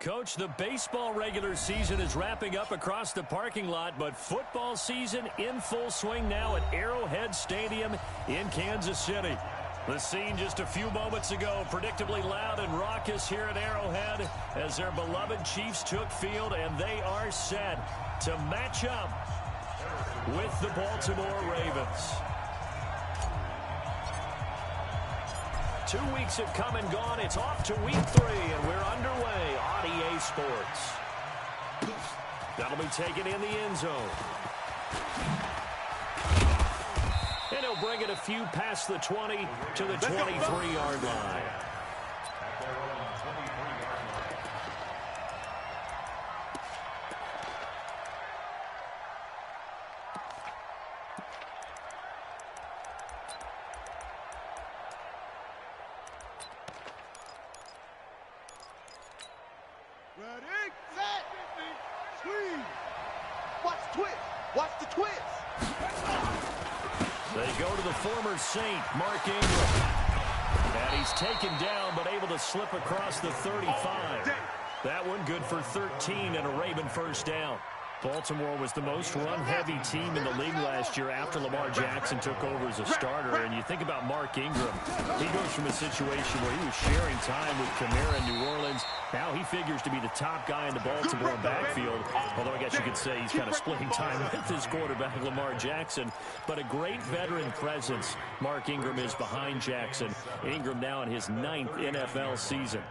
Coach, the baseball regular season is wrapping up across the parking lot, but football season in full swing now at Arrowhead Stadium in Kansas City. The scene just a few moments ago, predictably loud and raucous here at Arrowhead as their beloved Chiefs took field, and they are set to match up with the Baltimore Ravens. 2 weeks have come and gone. It's off to week 3, and we're underway on EA Sports. That'll be taken in the end zone. And he'll bring it a few past the 20 to the 23-yard line. Ready, set, squeeze. Watch the twist. Watch the twist. They go to the former Saint, Mark Ingram. And he's taken down, but able to slip across the 35. That one good for 13 and a Raven first down. Baltimore was the most run-heavy team in the league last year after Lamar Jackson took over as a starter. And you think about Mark Ingram. He goes from a situation where he was sharing time with Kamara in New Orleans. Now he figures to be the top guy in the Baltimore backfield. Although I guess you could say he's kind of splitting time with his quarterback, Lamar Jackson. But a great veteran presence. Mark Ingram is behind Jackson. Ingram now in his 9th NFL season.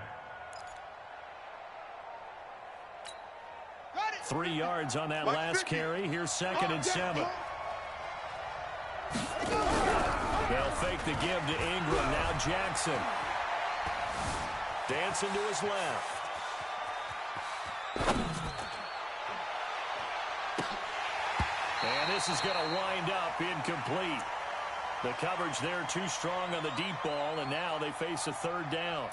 3 yards on that last carry. Here's 2nd and 7. They'll fake the give to Ingram. Now Jackson. Dancing to his left. And this is going to wind up incomplete. The coverage there too strong on the deep ball, and now they face a 3rd down.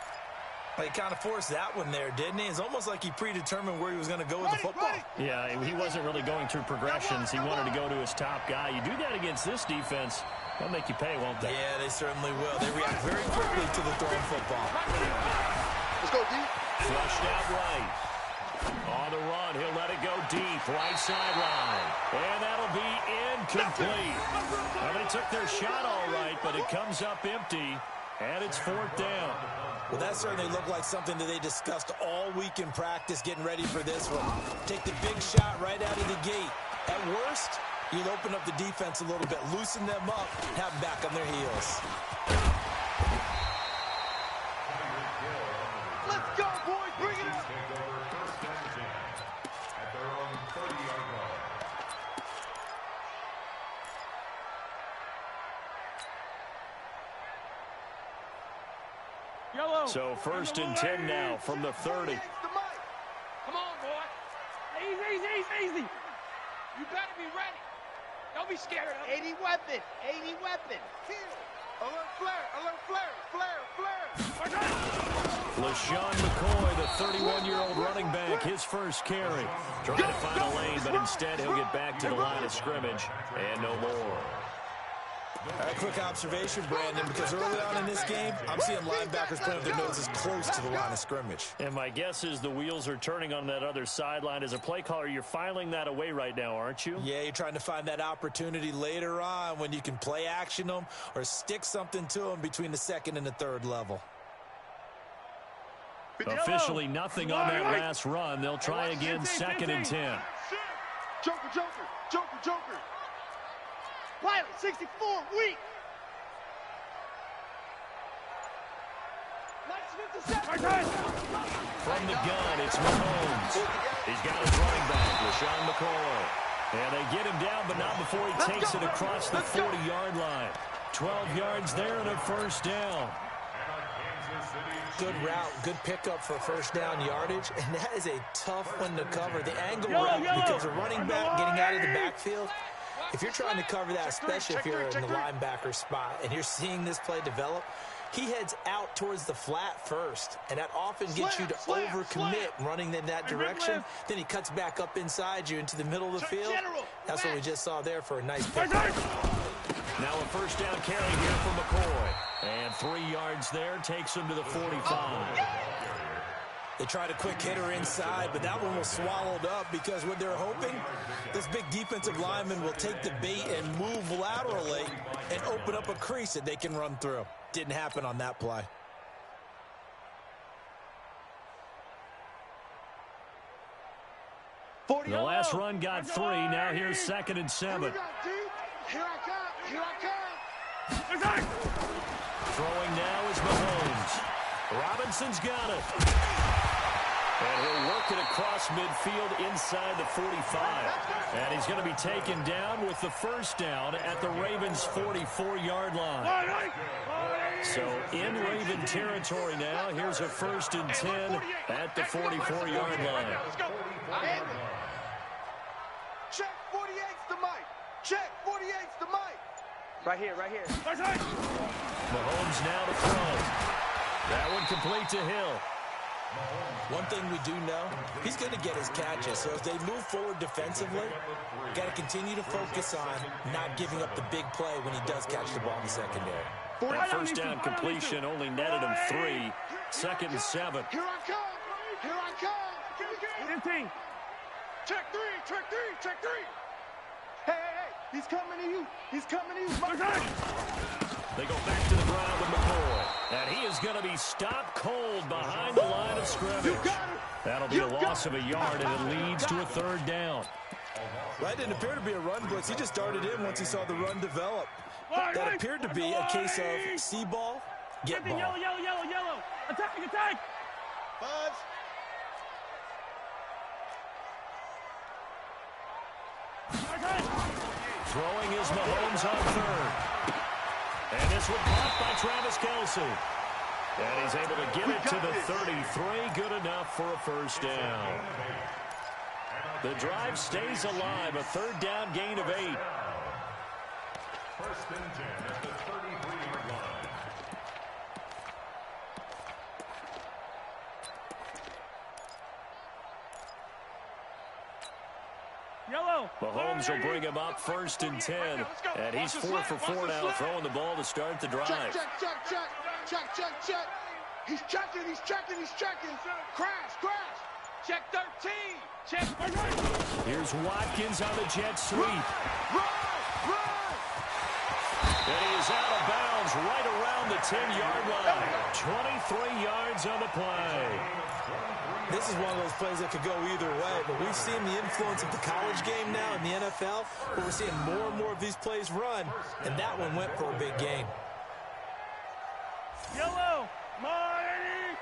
He kind of forced that one there, didn't he? It's almost like he predetermined where he was going to go with the football. Yeah, he wasn't really going through progressions. He wanted to go to his top guy. You do that against this defense, they'll make you pay, won't they? Yeah, they certainly will. They react very quickly to the thrown football. Let's go deep. Flushed out right. On the run, he'll let it go deep. Right sideline. And that'll be incomplete. Well, they took their shot all right, but it comes up empty, and it's 4th down. Well, that certainly looked like something that they discussed all week in practice, getting ready for this one. Take the big shot right out of the gate. At worst, you'll open up the defense a little bit, loosen them up, have them back on their heels. Let's go, boys. Bring it up. So 1st and 10 now from the 30. Come on, boy. Easy. You better be ready. Don't be scared of it. 80 weapon. 80 weapon. Kill. Alert flare. Flare. LaShawn McCoy, the 31-year-old running back, his first carry. Trying to find a lane, but instead he'll get back to the line of scrimmage and no more. A quick observation, Brandon, because early on in this game, I'm seeing linebackers putting their noses close to the line of scrimmage. And my guess is the wheels are turning on that other sideline. As a play caller, you're filing that away right now, aren't you? Yeah, you're trying to find that opportunity later on when you can play action them or stick something to them between the 2nd and the 3rd level. Officially nothing on that last run. They'll try again, 2nd and 10. Joker. Pilot 64, weak. From the gun, it's Mahomes. He's got his running back, LaShawn McCoy. And they get him down, but not before he takes it across the 40-yard line. 12 yards there and a 1st down. Good route, good pickup for 1st down yardage, and that is a tough one to cover. The angle route, because a running back getting out of the backfield, if you're trying to cover that, especially if you're in the linebacker spot and you're seeing this play develop, he heads out towards the flat first, and that often gets you to overcommit running in that direction. Then he cuts back up inside you into the middle of the field. That's what we just saw there for a nice pickup. Now a 1st down carry here for McCoy. And 3 yards there takes him to the 45. They tried a quick hitter inside, but that one was swallowed up because what they're hoping, this big defensive lineman will take the bait and move laterally and open up a crease that they can run through. Didn't happen on that play. The last run got 3. Now here's 2nd and 7. Here I come. Here I come. Throwing now is Mahomes. Robinson's got it. And he'll work it across midfield inside the 45. And he's going to be taken down with the first down at the Ravens' 44-yard line. So in Raven territory now, here's a 1st and 10 at the 44-yard line. Check 48's the mic. Check 48's the mic. Right here, right here. Mahomes now to throw. That one complete to Hill. One thing we do know, he's going to get his catches. So as they move forward defensively, got to continue to focus on not giving up the big play when he does catch the ball in the secondary. That first down completion only netted him 3. 2nd and 7. Here I come. Here I come. 15. Check 3. Check 3. Check 3. Hey, hey, hey. He's coming to you. He's coming to you. They go back to the ground with McCoy. And he is going to be stopped cold behind the line of scrimmage. That'll be a loss of a yard, and it leads to a 3rd down. That didn't appear to be a run blitz. He just started in once he saw the run develop. That appeared to be a case of see ball, get ball. Yellow, yellow, yellow, yellow. Attack, attack. Buzz. Throwing is Mahomes on 3rd. And this one caught by Travis Kelce. And he's able to get it to the 33. Good enough for a first down. The drive stays alive. A 3rd down gain of 8. 1st and 10 at the 33-yard line. Yellow. Mahomes will bring him up 1st and 10. And he's 4 for 4 now, throwing the ball to start the drive. Check, check, check, check. Check, check, check. He's checking, he's checking, he's checking. Crash, crash. Check 13. Check. Here's Watkins on the jet sweep. Run, run. And he is out of bounds right around the 10-yard line. 23 yards on the play. This is one of those plays that could go either way, but we've seen the influence of the college game now in the NFL, where we're seeing more and more of these plays run, and that one went for a big gain. Yellow. Mighty.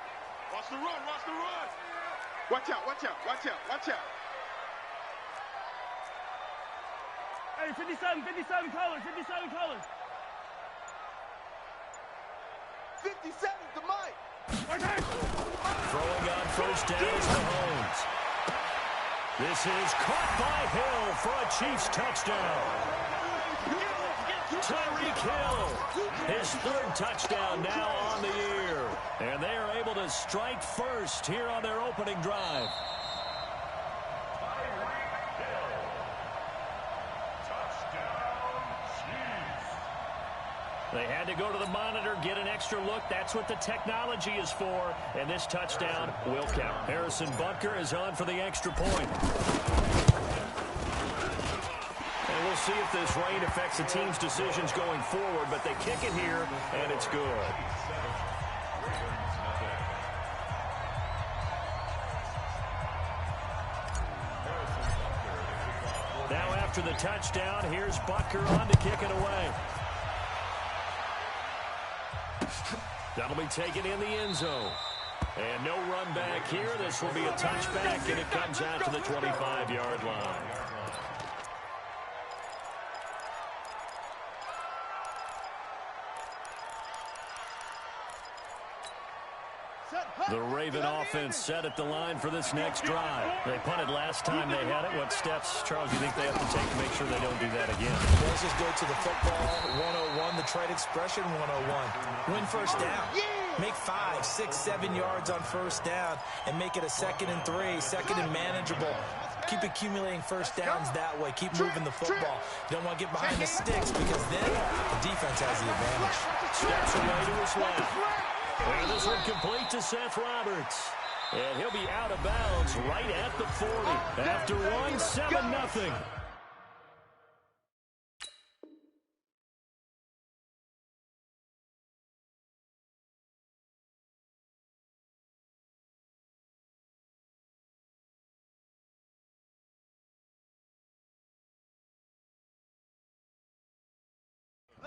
Watch the run, watch the run. Watch out, watch out, watch out, watch out. Hey, 57 colors, 57 colors. 57's the mic. Throwing on first down is Mahomes. This is caught by Hill for a Chiefs touchdown. Tyreek Hill, his 3rd touchdown now on the year. And they are able to strike first here on their opening drive. They had to go to the monitor, get an extra look. That's what the technology is for. And this touchdown will count. Harrison Butker is on for the extra point. And we'll see if this rain affects the team's decisions going forward. But they kick it here, and it's good. Now after the touchdown, here's Butker on to kick it away. That'll be taken in the end zone. And no run back here. This will be a touchback, and it comes out to the 25-yard line. The Raven offense set at the line for this next drive. They punted last time they had it. What steps, Charles, do you think they have to take to make sure they don't do that again? Well, let's just go to the football 101, the trade expression 101. Win first down. Make 5, 6, 7 yards on first down and make it a 2nd and 3, 2nd and manageable. Keep accumulating first downs that way. Keep moving the football. You don't want to get behind the sticks because then the defense has the advantage. Steps away to his left. And this one complete to Seth Roberts. And he'll be out of bounds right at the 40. After one, 7-0.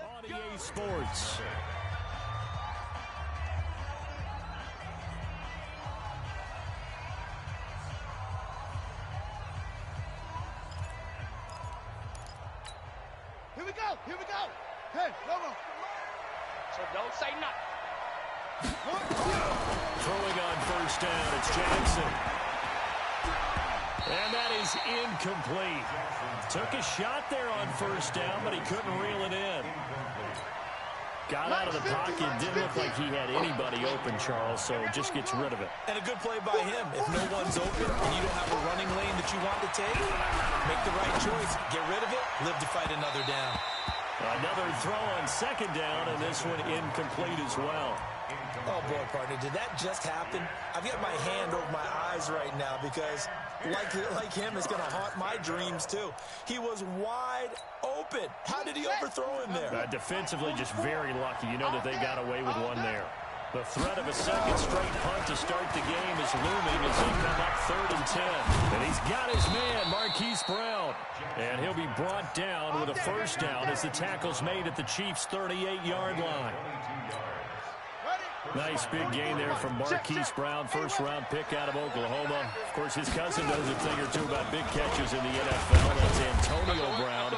On EA Sports. Here we go. Here we go. Hey, Lobo. So don't say nothing. Throwing on first down, it's Jackson. And that is incomplete. Took a shot there on first down, but he couldn't reel it in. Got out of the pocket. Didn't look like he had anybody open, Charles, so just gets rid of it. And a good play by him. If no one's open and you don't have a running lane that you want to take, make the right choice. Get rid of it. Live to fight another down. Another throw on second down, and this one incomplete as well. Oh, boy, partner, did that just happen? I've got my hand over my eyes right now because, like him, it's going to haunt my dreams, too. He was wide open. How did he overthrow him there? Defensively, just very lucky. You know that they got away with one there. The threat of a second straight punt to start the game is looming as they come up 3rd and 10. And he's got his man, Marquise Brown. And he'll be brought down with a first down as the tackle's made at the Chiefs' 38-yard line. Nice big gain there from Marquise Brown, first-round pick out of Oklahoma. Of course, his cousin knows a thing or two about big catches in the NFL. That's Antonio Brown.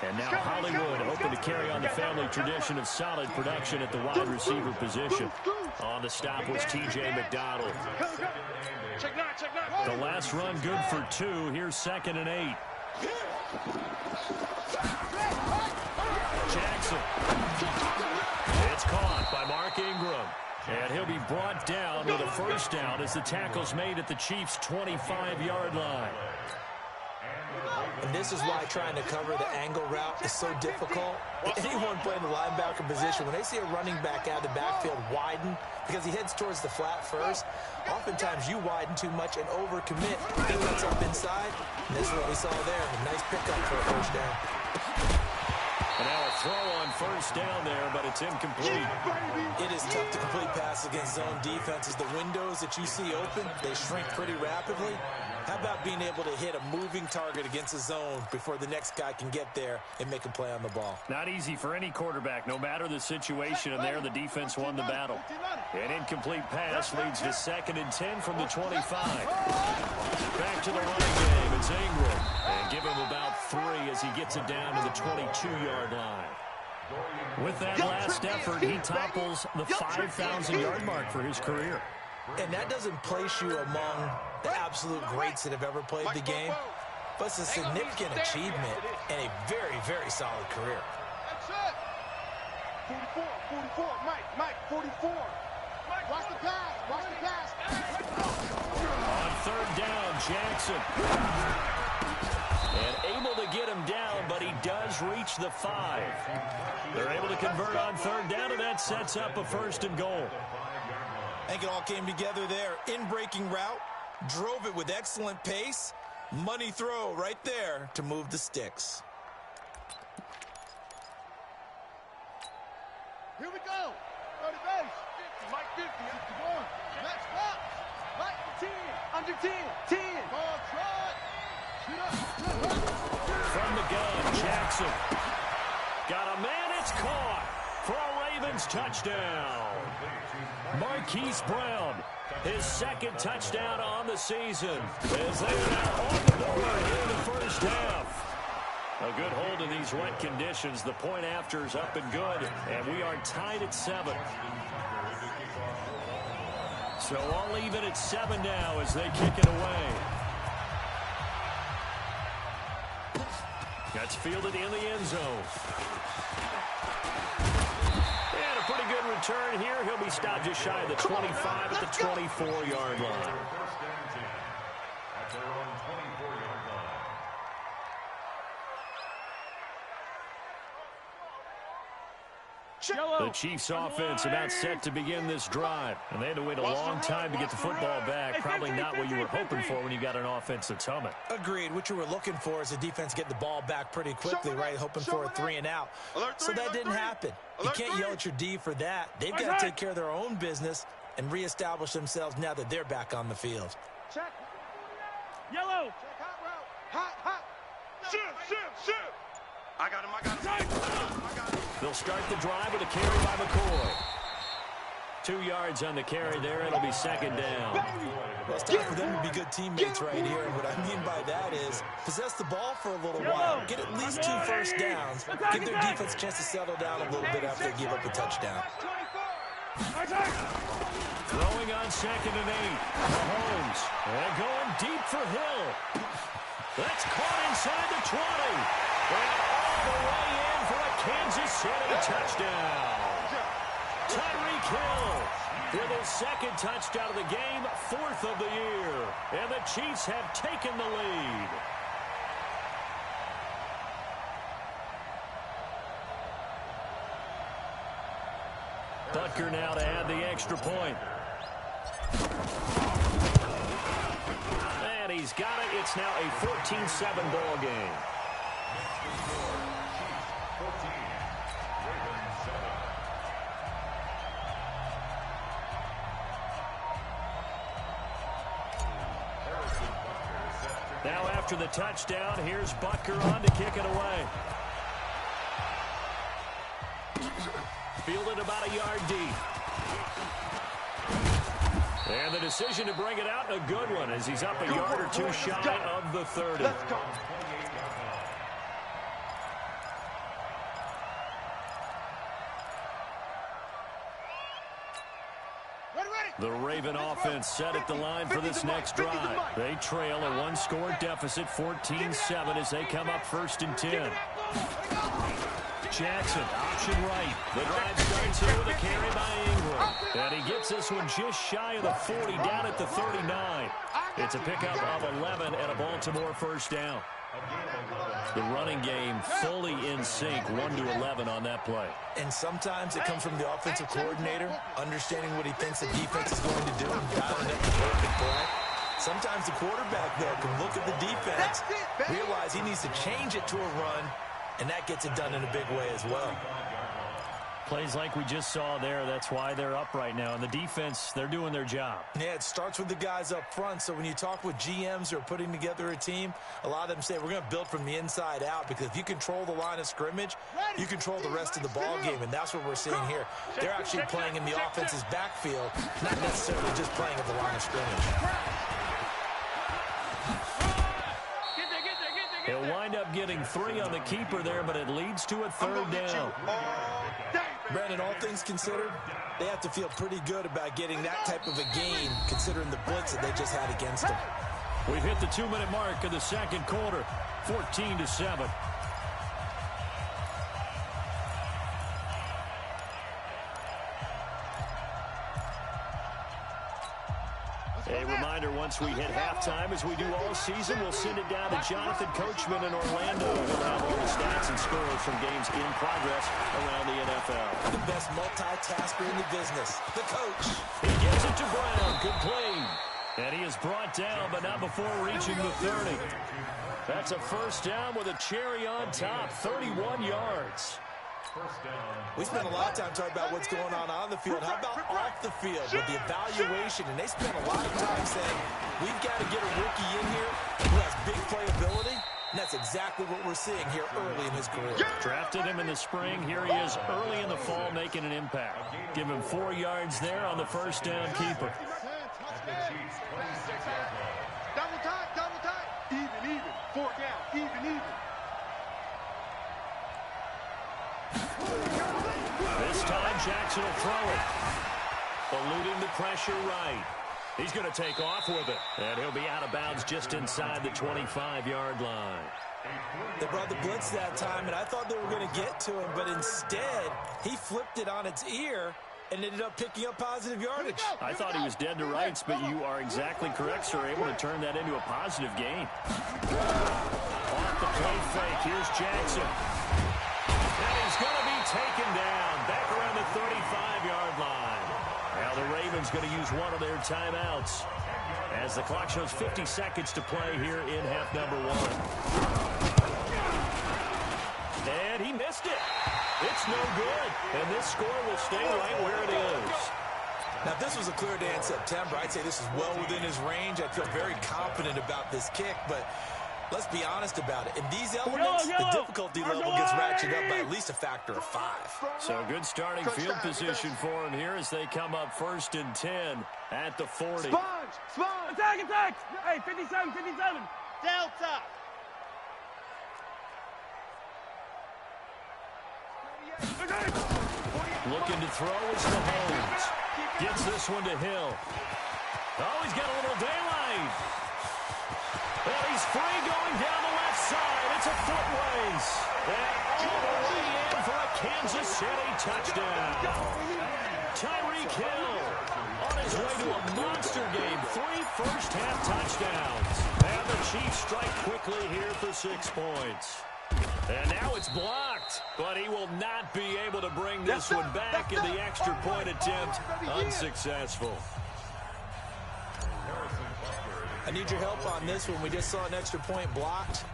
And now Hollywood hoping to carry on the family tradition of solid production at the wide receiver position. On the stop was T.J. McDonald. The last run good for 2. Here's 2nd and 8. Jackson. It's caught by Mark Ingram. And he'll be brought down with a first down as the tackle's made at the Chiefs' 25-yard line. And this is why trying to cover the angle route is so difficult. Anyone playing the linebacker position, when they see a running back out of the backfield widen because he heads towards the flat first, oftentimes you widen too much and overcommit. He gets up inside, and this is what we saw there. A nice pickup for a first down. And now a throw on first down there, but it's incomplete. It is tough to complete passes against zone defenses. The windows that you see open, they shrink pretty rapidly. How about being able to hit a moving target against a zone before the next guy can get there and make a play on the ball? Not easy for any quarterback, no matter the situation, and there the defense won the battle. An incomplete pass leads to 2nd and 10 from the 25. Back to the running game, it's Ingram. And give him about 3 as he gets it down to the 22-yard line. With that last effort, he topples the 5,000-yard mark for his career. And that doesn't place you among the absolute greats that have ever played the game, but it's a significant achievement and a very, very solid career. That's it. 44, Mike, 44. Watch the pass. On 3rd down, Jackson. And able to get him down, but he does reach the 5. They're able to convert on 3rd down, and that sets up a 1st and goal. I think it all came together there. In-breaking route, drove it with excellent pace. Money throw right there to move the sticks. Here we go. Go to base. 50, Mike 50. Come on. Next box. Mike 10. Under 10. 10. Ball trot. Shoot up. From the gun, Jackson. Got a man, it's caught for a Ravens touchdown. Marquise Brown, his 2nd touchdown on the season, as they are now on the board in the first half. A good hold in these wet conditions. The point after is up and good, and we are tied at 7. So all even at 7 now as they kick it away. That's fielded in the end zone. And a pretty good return here. He'll be stopped just shy of the 25 at the 24-yard line. The Chiefs offense about set to begin this drive. And they had to wait a long time to get the football back. Probably not what you were hoping for when you got an offense that's humming. Agreed. What you were looking for is the defense get the ball back pretty quickly, right? Hoping for a 3 and out. So that didn't happen. You can't yell at your D for that. They've got to take care of their own business and reestablish themselves now that they're back on the field. Check. Yellow. Check hot route. Hot. Shift. I got him. They'll start the drive with a carry by McCoy. 2 yards on the carry there. It'll be second down. Well, it's time for them to be good teammates right here. And what I mean by that is possess the ball for a little while. Get at least 2 first downs. Give their defense a chance to settle down a little bit after they give up a touchdown. Throwing on 2nd and 8. Mahomes. And going deep for Hill. That's caught inside the 20. And all the way in for a Kansas City touchdown. Tyreek Hill for the 2nd touchdown of the game, 4th of the year. And the Chiefs have taken the lead. Butker now to add the extra point. And he's got it. It's now a 14-7 ball game. Now after the touchdown, here's Butker on to kick it away. Fielded about a yard deep. And the decision to bring it out, a good one, as he's up a yard or 2 shy of the 30. Let's go. The Raven offense set at the line for this next drive. They trail a 1-score deficit, 14-7, as they come up 1st and 10. Jackson, option right. The drive starts here with a carry by Ingram. And he gets this one just shy of the 40, down at the 39. It's a pickup of 11 and a Baltimore first down. The running game fully in sync, 1-11 on that play. And sometimes it comes from the offensive coordinator, understanding what he thinks the defense is going to do and dialing up the perfect play. Sometimes the quarterback, though, can look at the defense, realize he needs to change it to a run, and that gets it done in a big way as well. Plays like we just saw there, that's why they're up right now. And the defense, they're doing their job. Yeah, it starts with the guys up front. So when you talk with GMs who are putting together a team, a lot of them say we're going to build from the inside out, because if you control the line of scrimmage, you control the rest of the ball game, and that's what we're seeing here. They're actually playing in the offense's backfield, not necessarily just playing at the line of scrimmage. He'll wind up getting 3 on the keeper there, but it leads to a 3rd down. Brandon, all things considered, they have to feel pretty good about getting that type of a game, considering the blitz that they just had against them. We've hit the 2-minute mark of the 2nd quarter, 14-7. A reminder, once we hit halftime, as we do all season, we'll send it down to Jonathan Coachman in Orlando. He'll have all the stats and scores from games in progress around the NFL. The best multitasker in the business, the coach. He gives it to Brown. Good play. And he is brought down, but not before reaching the 30. That's a first down with a cherry on top, 31 yards. We spent a lot of time talking about what's going on the field. How about off the field with the evaluation? And they spent a lot of time saying, we've got to get a rookie in here who has big playability. And that's exactly what we're seeing here early in his career. Drafted him in the spring. Here he is early in the fall making an impact. Give him 4 yards there on the first down keeper. Double time. Even. 4 down. Even. This time Jackson will throw it. Eluding the pressure right. He's going to take off with it. And he'll be out of bounds just inside the 25-yard line. They brought the blitz that time, and I thought they were going to get to him, but instead, he flipped it on its ear and ended up picking up positive yardage. I thought he was dead to rights, but you are exactly correct, sir. Able to turn that into a positive gain. Off the play fake. Here's Jackson. And he's going to be taken down. Back around the Ravens going to use one of their timeouts as the clock shows 50 seconds to play here in half number 1. And he missed it. It's no good. And this score will stay right where it is. Now, if this was a clear day in September, I'd say this is well within his range. I'd feel very confident about this kick, but let's be honest about it. In these elements, the difficulty level gets ratcheted up by at least a factor of 5. So good starting field position for him here as they come up 1st and 10 at the 40. Sponge! Attack, attack! Hey, 57, 57. Delta! Looking to throw is Mahomes. Gets this one to Hill. Oh, he's got a little daylight. Well, he's free going down the left side. It's a foot race. And all the way in for a Kansas City touchdown. Tyreek Hill on his way to a monster game. 3 first-half touchdowns. And the Chiefs strike quickly here for 6 points. And now it's blocked, but he will not be able to bring this one back in the extra point attempt. Unsuccessful. I need your help on this one. We just saw an extra point blocked.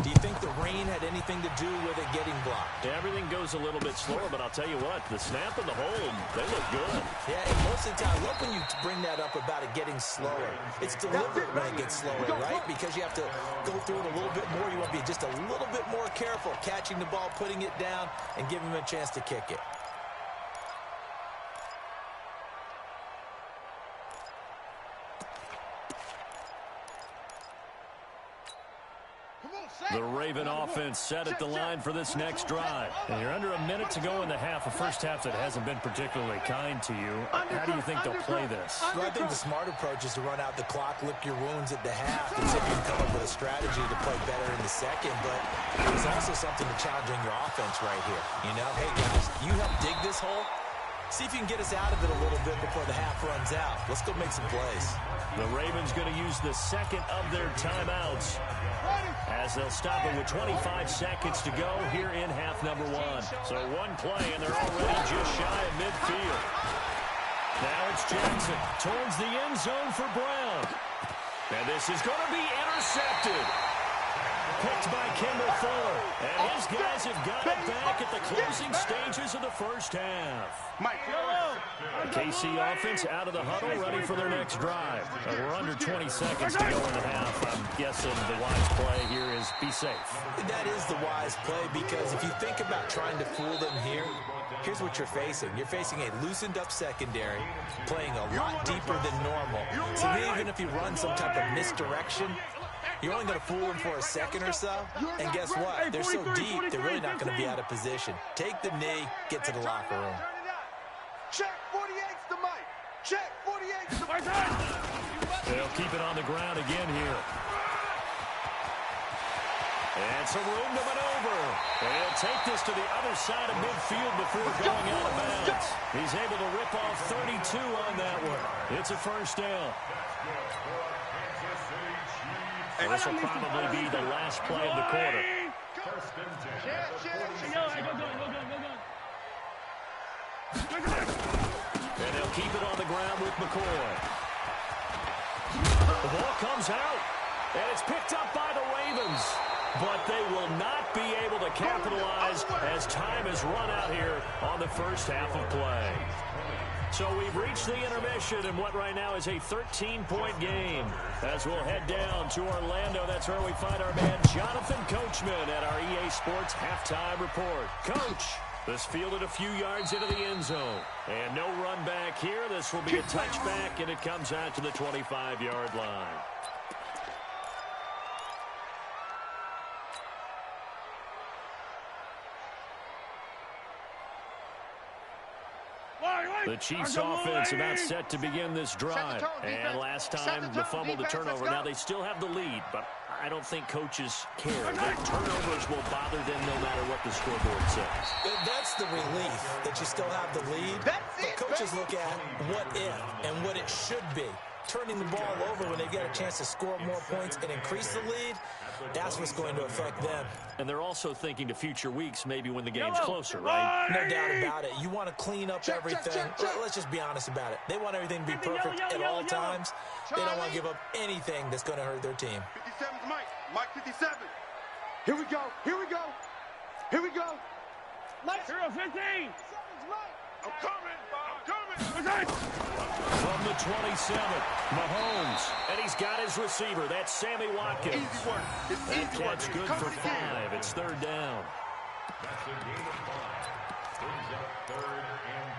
Do you think the rain had anything to do with it getting blocked? Everything goes a little bit slower, but I'll tell you what, the snap and the hold, they look good. Yeah, and most of the time, look when you bring that up about it getting slower. It's deliberate when it gets slower, right? Because you have to go through it a little bit more. You want to be just a little bit more careful catching the ball, putting it down, and giving him a chance to kick it. The Raven offense set at the line for this next drive. And you're under a minute to go in the half, a first half that hasn't been particularly kind to you. How do you think they'll play this? Well, I think the smart approach is to run out the clock, lick your wounds at the half, and see if you can come up with a strategy to play better in the second. But there's also something to challenging your offense right here. You know, hey, guys, you help dig this hole. See if you can get us out of it a little bit before the half runs out. Let's go make some plays. The Ravens going to use the second of their timeouts as they'll stop it with 25 seconds to go here in half number 1. So one play, and they're already just shy of midfield. Now it's Jackson towards the end zone for Brown. And this is going to be intercepted. Picked by Kendall Fuller. And his guys have got it back at the closing stages of the first half. KC offense out of the huddle, ready for their next drive. We're under 20 seconds to go in the half. I'm guessing the wise play here is be safe. That is the wise play, because if you think about trying to fool them here, here's what you're facing. You're facing a loosened-up secondary, playing a lot deeper than normal. So even if you run some type of misdirection, you're only going to fool them for a second or so. And guess what? They're so deep, they're really not going to be out of position. Take the knee, get to the locker room. Check 48's the mic. Check 48's the mic. They'll keep it on the ground again here. And some room to maneuver. They'll take this to the other side of midfield before going out of bounds. He's able to rip off 32 on that one. It's a first down. And this will probably be the last play of the quarter. And they'll keep it on the ground with McCoy. The ball comes out, and it's picked up by the Ravens. But they will not be able to capitalize as time has run out here on the first half of play. So we've reached the intermission in what right now is a 13-point game. As we'll head down to Orlando, that's where we find our man Jonathan Coachman at our EA Sports Halftime Report. Coach, this fielded a few yards into the end zone. And no run back here. This will be a touchback, and it comes out to the 25-yard line. The Chiefs offense about set to begin this drive. And last time, the fumble, the turnover. Now, they still have the lead, but I don't think coaches care. That turnovers will bother them no matter what the scoreboard says. That's the relief, that you still have the lead. But coaches look at what if and what it should be. Turning the ball over when they get a chance to score more points and increase the lead, That's what's going to affect them. And they're also thinking to future weeks, maybe when the game's closer, right? No doubt about it. You want to clean up everything. Let's just be honest about it. They want everything to be perfect at all times. They don't want to give up anything that's going to hurt their team. 57's Mike. Mike 57. Here we go. Here we go. Here we go. Mike. 15. 57's Mike. I'm coming. I'm coming. From the 27, Mahomes. And he's got his receiver. That's Sammy Watkins. Easy work. It's That easy work. catch good for 5. It's third down. That's a gain of 5. Brings up 3rd and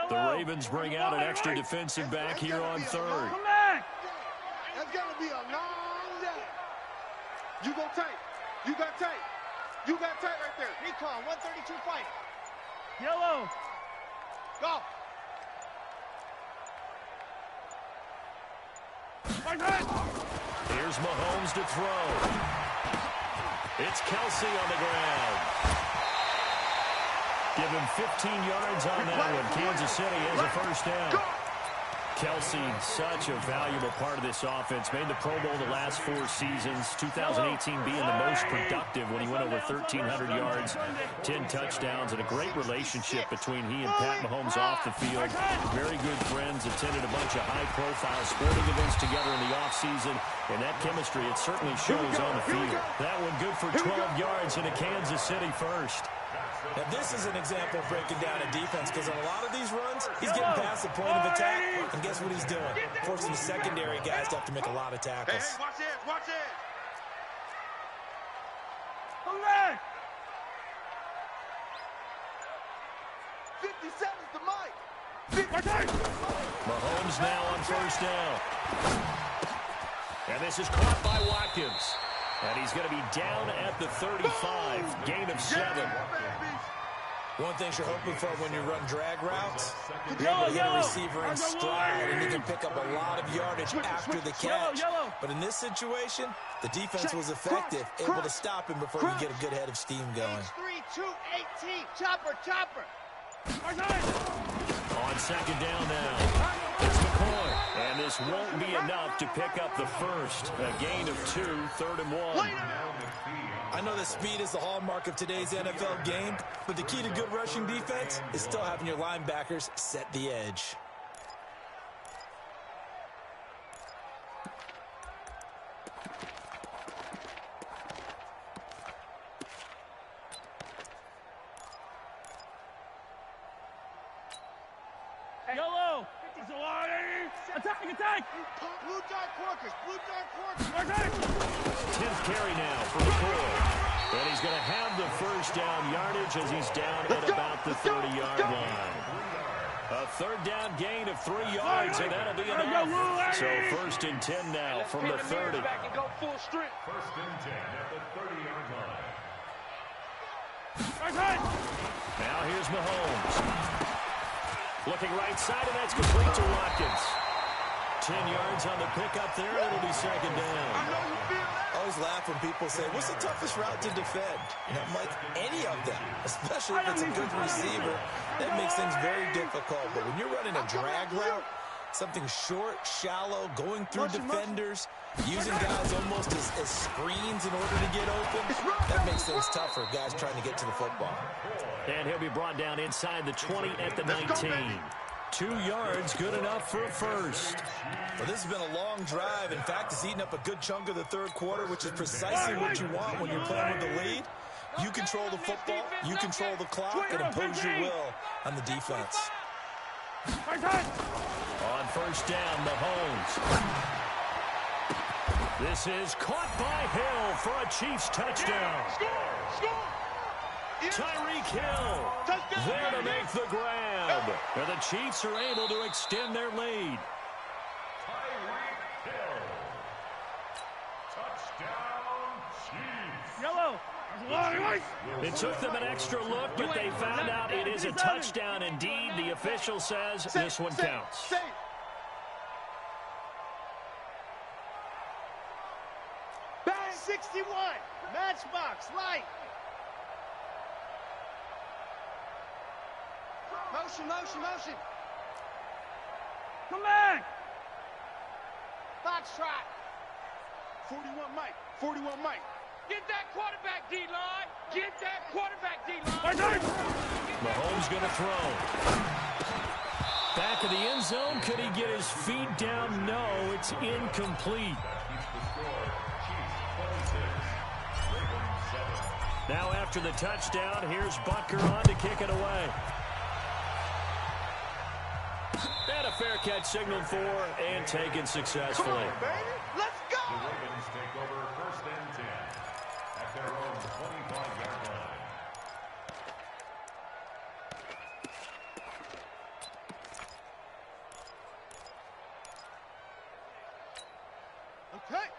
3. The Ravens bring out an extra defensive back here on 3rd. Come back. That's going to be a long day. You go tight. You got tight. You got tight right there. Recon, 132 fight. Yellow. Go. Here's Mahomes to throw. It's Kelsey on the ground. Give him 15 yards on that one. Kansas City has a first down. Kelsey, such a valuable part of this offense. Made the Pro Bowl the last 4 seasons. 2018 being the most productive when he went over 1,300 yards, 10 touchdowns, and a great relationship between he and Pat Mahomes off the field. Very good friends, attended a bunch of high-profile sporting events together in the offseason, and that chemistry, it certainly shows on the field. That one good for 12 yards in a Kansas City first. Now, this is an example of breaking down a defense because on a lot of these runs, he's getting past the point of attack, and guess what he's doing? Forcing the secondary guys to have to make a lot of tackles. Hey, watch this, watch this. Come back. 57's the Mike. Mahomes now on first down. And this is caught by Watkins. And he's going to be down at the 35. Gain of 7. One thing you're hoping for when you run drag routes, you're able to get a receiver in stride, and he can pick up a lot of yardage after the catch. But in this situation, the defense was effective, able to stop him before he get a good head of steam going. 3-2-18. Chopper, chopper. On second down now. It's McCoy. And this won't be enough to pick up the first. A gain of 2, 3rd and 1. I know that speed is the hallmark of today's NFL game, but the key to good rushing defense is still having your linebackers set the edge. Yellow. Attack. Blue dart Quarkers, blue dart Quarkers. 10th carry now for McCoy. And he's going to have the first down yardage as he's down at about the 30-yard line. A 3rd down gain of 3 yards, and that'll be enough. So 1st and 10 now from the 30. Back and go full strength. 1st and 10 at the 30-yard line. Now here's Mahomes. Looking right side, and that's complete to Watkins. 10 yards on the pickup there, and it'll be 2nd down. I always laugh when people say, what's the toughest route to defend? You know, Mike, any of them, especially if it's a good receiver, that makes things very difficult. But when you're running a drag route, something short, shallow, going through defenders, using guys almost as screens in order to get open, that makes things tougher, guys trying to get to the football. And he'll be brought down inside the 20 at the 19. 2 yards, good enough for a first. Well, this has been a long drive. In fact, it's eaten up a good chunk of the 3rd quarter, which is precisely what you want when you're playing with the lead. You control the football, you control the clock, and impose your will on the defense. On first down, Mahomes. This is caught by Hill for a Chiefs touchdown. Tyreek Hill there to make the grab. And the Chiefs are able to extend their lead. Tyreek Hill. Touchdown, Chiefs. Yellow. It took them an extra look, but they found out it is a touchdown indeed. The official says this one counts. Bang 61. Matchbox, light. Motion, motion, motion. Come back. Foxtrot. 41 Mike. 41 Mike. Get that quarterback, D-line. Get that quarterback, D-line. Mahomes going to throw. Back of the end zone. Could he get his feet down? No, it's incomplete. Now after the touchdown, here's Butker on to kick it away. And a fair catch signaled for and taken successfully. Come on, baby. Let's go. The Ravens take over 1st and 10 at their own 25-yard line.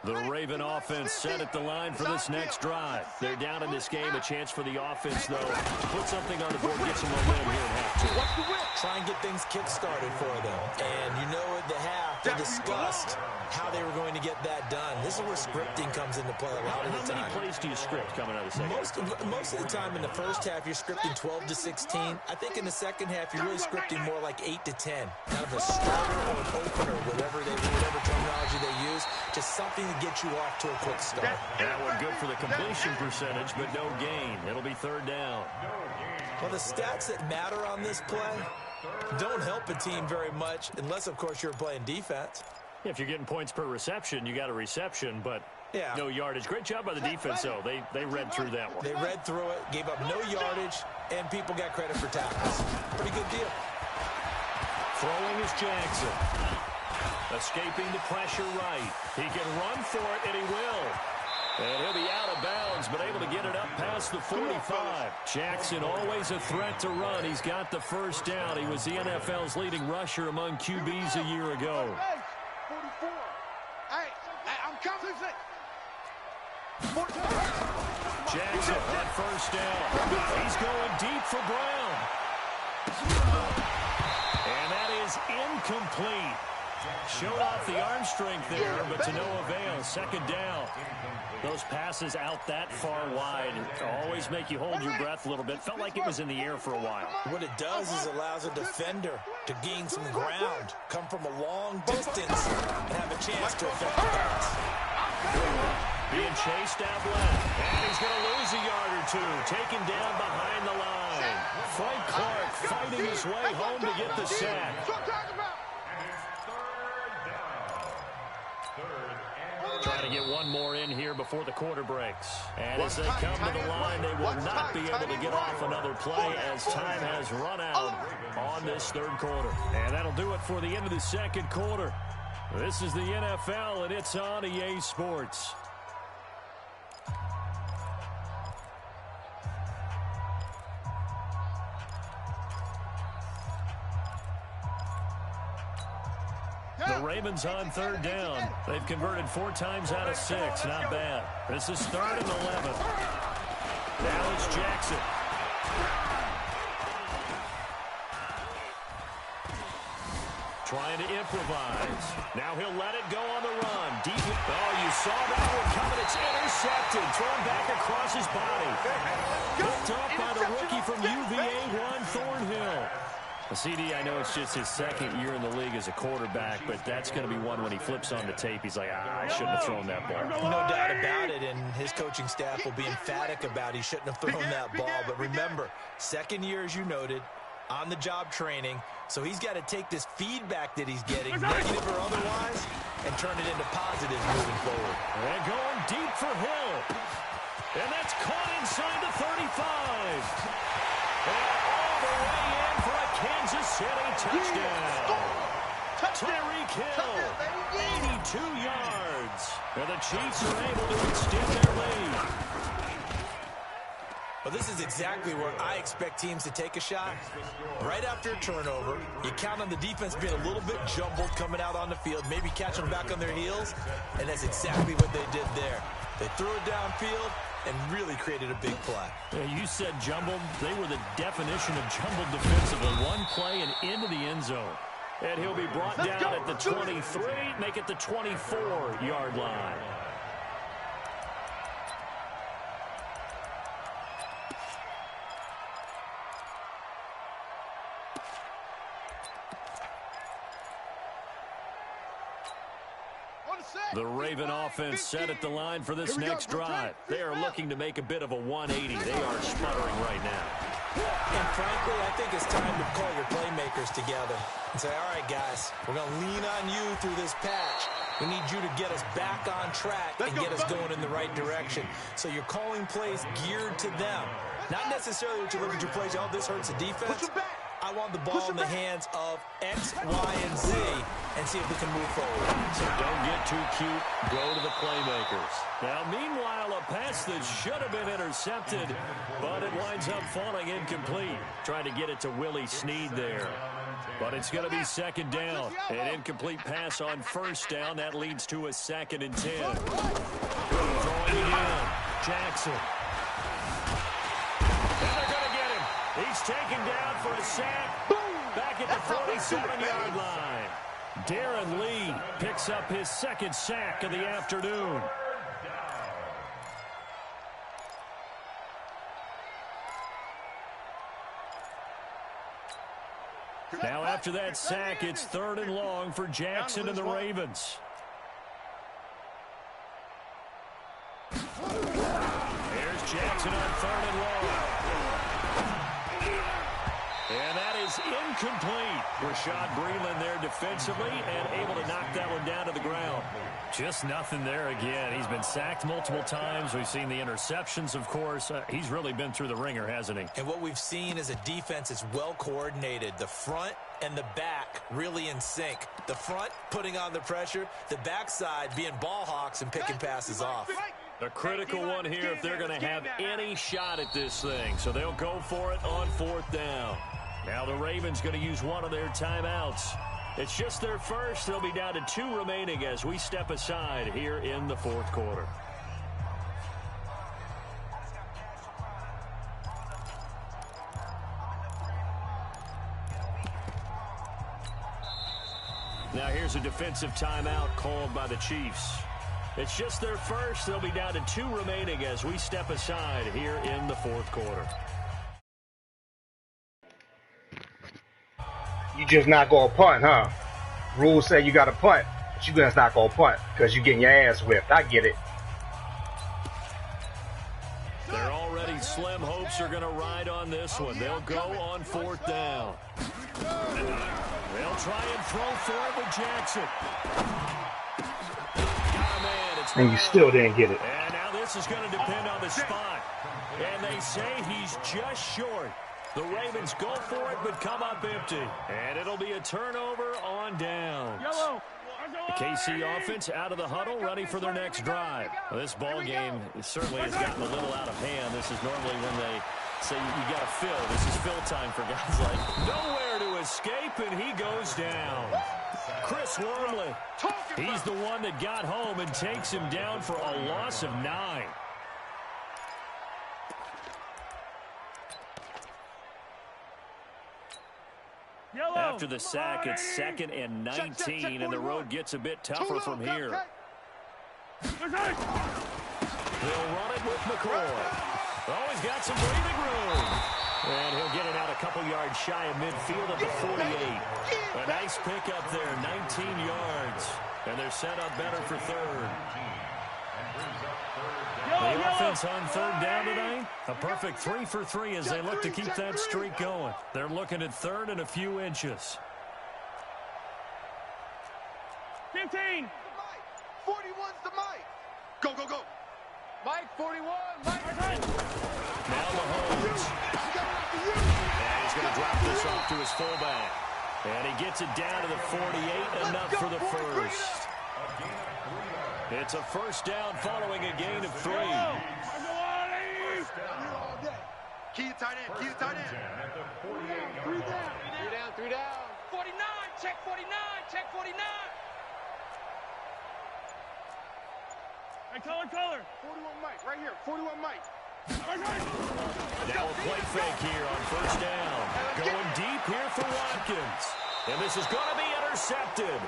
The Raven offense set at the line for this next drive. They're down in this game. A chance for the offense, though. Put something on the board, get some momentum here at half. Try and get things kick-started for them. And you know at the half, they discussed how they were going to get that done. This is where scripting comes into play a lot of the time. How many plays do you script coming out of the second? Most of the time in the first half, you're scripting 12 to 16. I think in the second half, you're really scripting more like 8 to 10. Kind of a starter or an opener, whatever terminology they use. Just something to get you off to a quick start. That one good for the completion percentage, but no gain. It'll be 3rd down. Well, the stats that matter on this play don't help a team very much unless, of course, you're playing defense. If you're getting points per reception, you got a reception, but no yardage. Great job by the defense, though. They read through that one. They read through it, gave up no yardage, and people got credit for tackles. Pretty good deal. Throwing is Jackson. Escaping the pressure right. He can run for it, and he will. And he'll be out of bounds, but able to get it up past the 45. Jackson always a threat to run. He's got the 1st down. He was the NFL's leading rusher among QBs a year ago. 44. Hey, I'm coming. Jackson on 1st down. He's going deep for Brown. And that is incomplete. Showed off the arm strength there, but to no avail. 2nd down. Those passes out that far wide always make you hold your breath a little bit. Felt like it was in the air for a while. What it does is allows a defender to gain some ground, come from a long distance, and have a chance to affect the pass. Being chased out left, and he's going to lose a yard or two. Taken down behind the line. Frank Clark fighting his way home to get the sack. Trying to get one more in here before the quarter breaks. And as they come to the line, they will not be able to get off another play as time has run out on this 3rd quarter. And that'll do it for the end of the 2nd quarter. This is the NFL, and it's on EA Sports. The Ravens on 3rd down. They've converted 4 times out of 6. Not bad. This is 3rd and 11. Now it's Jackson. Trying to improvise. Now he'll let it go on the run. Deep. Oh, you saw that one coming. It's intercepted. Thrown back across his body. Picked up by the rookie from UVA, Juan Thornhill. CD, I know it's just his 2nd year in the league as a quarterback, but that's going to be one when he flips on the tape. He's like, I shouldn't have thrown that ball. No doubt about it, and his coaching staff will be emphatic about he shouldn't have thrown that ball. But remember, 2nd year, as you noted, on-the-job training, so he's got to take this feedback that he's getting, negative or otherwise, and turn it into positives moving forward. And going deep for Hill. And that's caught inside the 35. And all the way in for a Kansas City touchdown. Tyreek Hill, 82 yards. And the Chiefs are able to extend their lead. Well, this is exactly where I expect teams to take a shot. Right after a turnover, you count on the defense being a little bit jumbled coming out on the field, maybe catch them back on their heels, and that's exactly what they did there. They threw it downfield and really created a big play. Yeah, you said jumbled. They were the definition of jumbled defensively. One play and into the end zone. And he'll be brought down at the 23, make it the 24-yard line. The Raven offense set at the line for this next drive. They are looking to make a bit of a 180. They are sputtering right now. And frankly, I think it's time to call your playmakers together and say, all right, guys, we're going to lean on you through this patch. We need you to get us back on track and get us going in the right direction. So you're calling plays geared to them. Not necessarily what you look at your plays, oh, this hurts the defense. I want the ball in the hands of X, Y, and Z and see if we can move forward. So don't get too cute. Go to the playmakers. Now, meanwhile, a pass that should have been intercepted, but it winds up falling incomplete. Trying to get it to Willie Snead there. But it's going to be second down. An incomplete pass on first down. That leads to a 2nd and 10. Throwing again. Jackson. He's taken down for a sack. Back at the 47-yard line. Darren Lee picks up his 2nd sack of the afternoon. Now after that sack, it's 3rd and long for Jackson and the Ravens. Here's Jackson on 3rd and long. And that is incomplete. Rashad Breeland there defensively and able to knock that one down to the ground. Just nothing there again. He's been sacked multiple times. We've seen the interceptions, of course. He's really been through the ringer, hasn't he? And what we've seen is a defense that's well coordinated. The front and the back really in sync. The front putting on the pressure. The backside being ball hawks and picking passes off. A critical one here if they're going to have any shot at this thing. So they'll go for it on 4th down. Now the Ravens going to use one of their timeouts. It's just their first. They'll be down to 2 remaining as we step aside here in the 4th quarter. Now here's a defensive timeout called by the Chiefs. It's just their first. They'll be down to 2 remaining as we step aside here in the 4th quarter. You just not going to punt, huh? Rules say you got to punt, but you just not going to punt because you're getting your ass whipped. I get it. Their already slim hopes are going to ride on this one. They'll go on 4th down. They'll try and throw for it with Jackson. And you still didn't get it. And now this is going to depend on the spot. And they say he's just short. The Ravens go for it, but come up empty. And it'll be a turnover on downs. The KC offense out of the huddle, ready for their next drive. Well, this ball game certainly has gotten a little out of hand. This is normally when they say you got to fill. This is fill time for guys like nowhere to escape, and he goes down. Chris Wormley, he's the one that got home and takes him down for a loss of 9. After the sack, it's 2nd and 19, and the road gets a bit tougher from here. They'll run it with McCoy. Oh, he's got some breathing room. And he'll get it out a couple yards shy of midfield at the 48. A nice pickup there, 19 yards. And they're set up better for 3rd. The offense on 3rd down tonight, a perfect 3 for 3 as they look to keep that streak going. They're looking at 3rd and a few inches. 15. 41's the Mike. Go, go, go. Mike, 41. Mike. Now Mahomes. And he's going to drop this off to his fullback. And he gets it down to the 48, enough for the first. It's a 1st down following a gain of 3. Key to tight end, key to tight end. 3 down. 3 down. 49, check 49, check 49. Hey, color. 41 Mike, right here, 41 Mike. Now a play fake here on 1st down. Going deep here for Watkins. And this is going to be intercepted.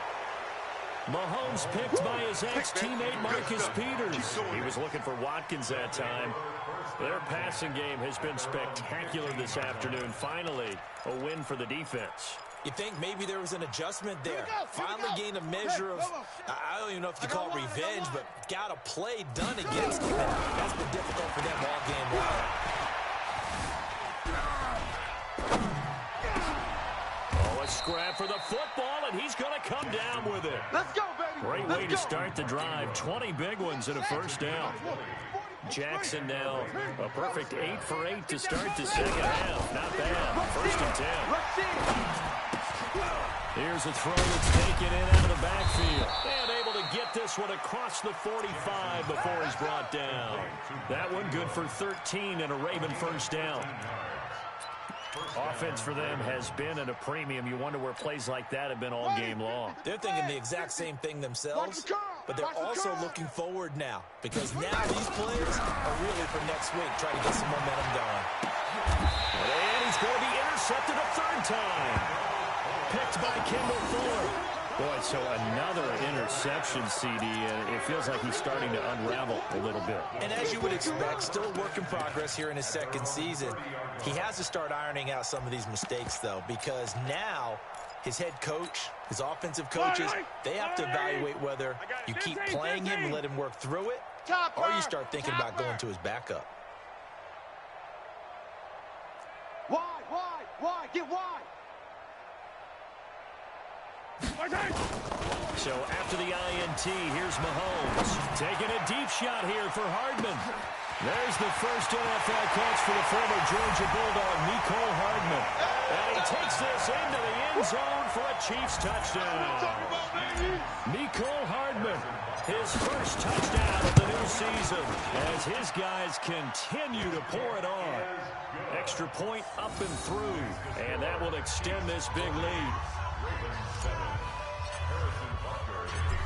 Mahomes picked by his ex-teammate Marcus Peters. He was looking for Watkins that time. Their passing game has been spectacular this afternoon. Finally, a win for the defense. You think maybe there was an adjustment there. Finally gained a measure of, I don't even know if you call it revenge, but got a play done against him. That's been difficult for them all game long. Oh, a scrap for the football, and he's going to come down with it. Let's go, baby. Great way to start the drive. 20 big ones and a first down. Jackson now a perfect 8 for 8 to start the second half. Not bad. First and 10. Here's a throw that's taken in out of the backfield. And able to get this one across the 45 before he's brought down. That one good for 13 and a Raven first down. Offense for them has been at a premium. You wonder where plays like that have been all game long. They're thinking the exact same thing themselves, but they're also looking forward now because now these plays are really for next week, trying to get some momentum going. And he's going to be intercepted a third time. Picked by Kendall Fuller. Boy, so another interception, CD, and it feels like he's starting to unravel a little bit. And as you would expect, still a work in progress here in his second season. He has to start ironing out some of these mistakes, though, because now his head coach, his offensive coaches, they have to evaluate whether you keep playing him and let him work through it, or you start thinking about going to his backup. Wide, get wide. So after the INT, here's Mahomes. Taking a deep shot here for Hardman. There's the first NFL catch for the former Georgia Bulldog, Mecole Hardman. And he takes this into the end zone for a Chiefs touchdown. Mecole Hardman, his first touchdown of the new season as his guys continue to pour it on. Extra point up and through, and that will extend this big lead.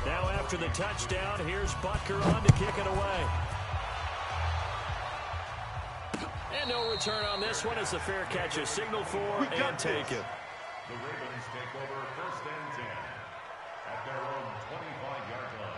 Now after the touchdown, here's Butker on to kick it away. And no return on this one as the fair catch is signaled for and taken. The Ravens take over first and 10 at their own 25-yard line.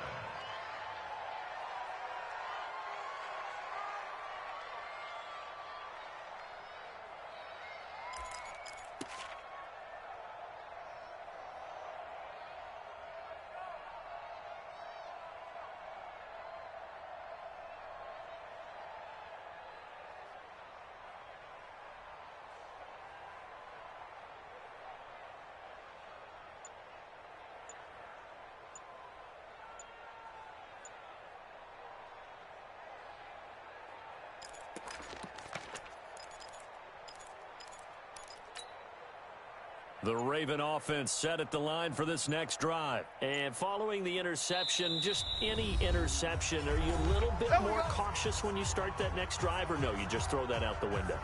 The Raven offense set at the line for this next drive. And following the interception, just any interception, are you a little bit more cautious when you start that next drive, or no, you just throw that out the window?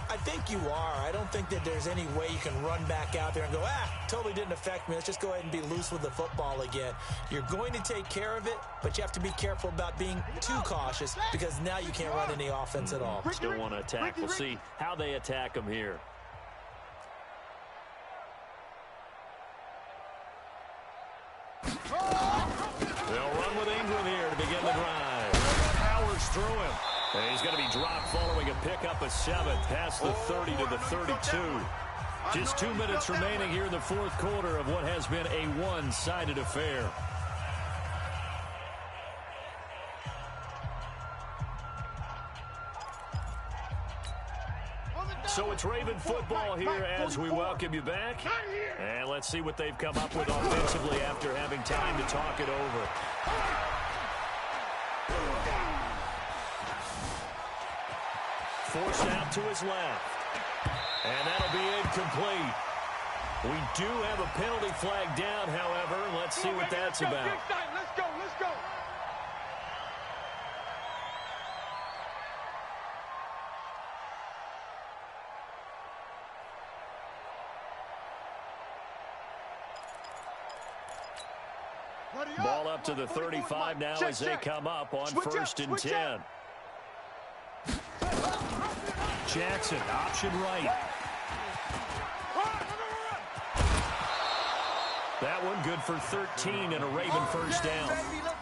I think you are. I don't think that there's any way you can run back out there and go, totally didn't affect me. Let's just go ahead and be loose with the football again. You're going to take care of it, but you have to be careful about being too cautious because now you can't run any offense at all. Still want to attack. We'll see how they attack them here. They'll run with Ingram here to begin the drive. Powers through him. And he's going to be dropped following a pickup of 7 past the 30 to the 32. Just 2 minutes remaining here in the fourth quarter of what has been a one-sided affair. So it's Raven football here as we welcome you back. And let's see what they've come up with offensively after having time to talk it over. Forced out to his left. And that'll be incomplete. We do have a penalty flag down, however. Let's see what that's about. Let's go. Ball up to the 35 now as they come up on first and 10. Jackson, option right. That one good for 13 and a Raven first down.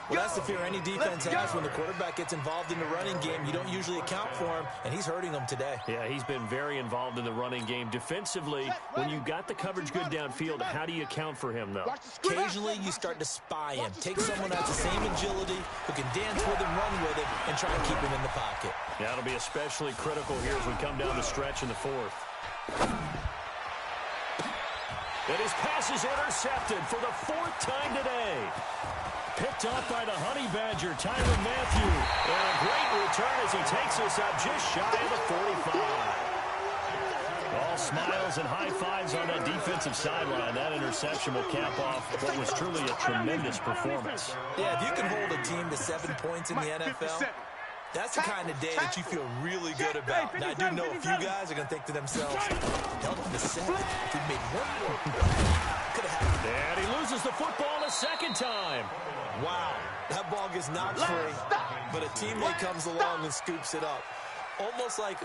Well, that's the fear any defense has when the quarterback gets involved in the running game. You don't usually account for him, and he's hurting them today. Yeah, he's been very involved in the running game. Defensively, when you got the coverage good downfield, how do you account for him, though? Occasionally, you start to spy him. Take someone that's the same agility, who can dance with him, run with him, and try and keep him in the pocket. Yeah, it'll be especially critical here as we come down the stretch in the fourth. And his pass is intercepted for the fourth time today. Picked off by the Honey Badger, Tyrann Mathieu. And a great return as he takes us up just shy of the 45. All smiles and high fives on that defensive sideline. That interception will cap off what was truly a tremendous performance. Yeah, if you can hold a team to 7 points in the NFL, that's the kind of day that you feel really good about. Now, I do know a few guys are going to think to themselves, held them to 7. If we made one more, could have happened. And he loses the football a second time. Wow, that ball gets knocked free, but a teammate comes along and scoops it up. It's almost like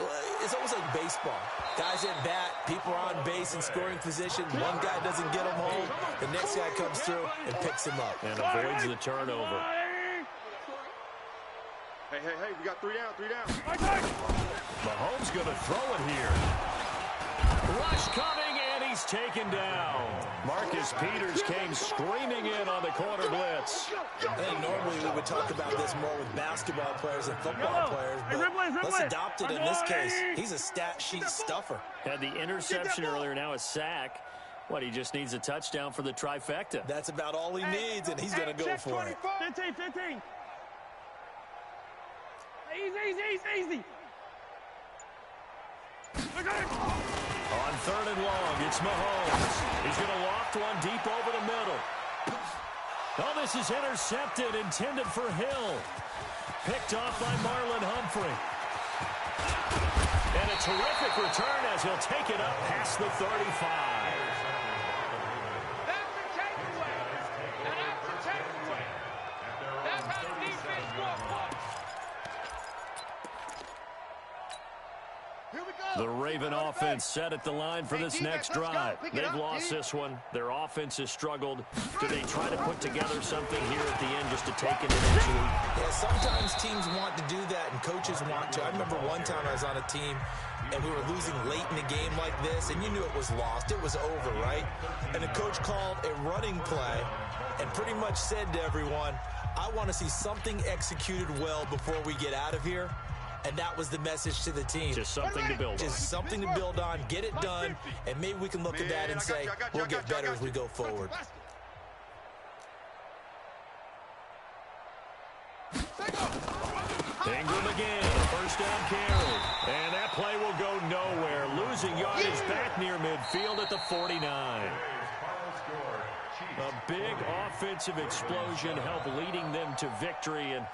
baseball. Guys at bat, people are on base in scoring position. One guy doesn't get him home. The next guy comes through and picks him up. And avoids the turnover. Hey, we got 3 down. Mahomes going to throw it here. Rush coming, and he's taken down. Marcus Peters came screaming in on the corner blitz. I think normally we would talk about this more with basketball players and football players, but let's adopt it in this case. He's a stat sheet stuffer. Had the interception earlier, now a sack. He just needs a touchdown for the trifecta. That's about all he needs, and he's going to go for it. 15. Easy. On 3rd and long, it's Mahomes. He's going to loft one deep over the middle. Oh, this is intercepted, intended for Hill. Picked off by Marlon Humphrey. And a terrific return as he'll take it up past the 35. That's the takeaway. And that's the takeaway. That's how the defense scored. The Raven offense set at the line for this next drive. They've lost this one. Their offense has struggled. Do they try to put together something here at the end just to take it next week? Yeah, sometimes teams want to do that and coaches want to. I remember one time I was on a team and we were losing late in the game like this, and you knew it was lost. It was over, right? And the coach called a running play and pretty much said to everyone, I want to see something executed well before we get out of here. And that was the message to the team. Just something to build on. Just something to build on, get it done, and maybe we can look at that and say, we'll get better as we go forward. Ingram again, first down carry. And that play will go nowhere. Losing yardage back near midfield at the 49. A big offensive explosion helped leading them to victory. And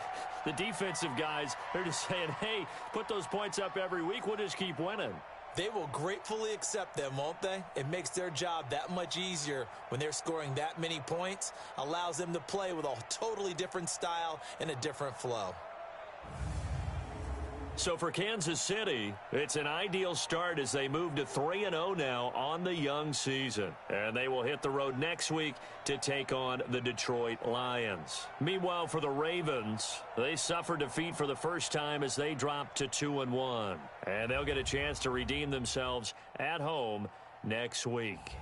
the defensive guys, they're just saying, hey, put those points up every week. We'll just keep winning. They will gratefully accept them, won't they? It makes their job that much easier when they're scoring that many points. Allows them to play with a totally different style and a different flow. So for Kansas City, it's an ideal start as they move to 3-0 now on the young season. And they will hit the road next week to take on the Detroit Lions. Meanwhile, for the Ravens, they suffered defeat for the first time as they dropped to 2-1. And they'll get a chance to redeem themselves at home next week.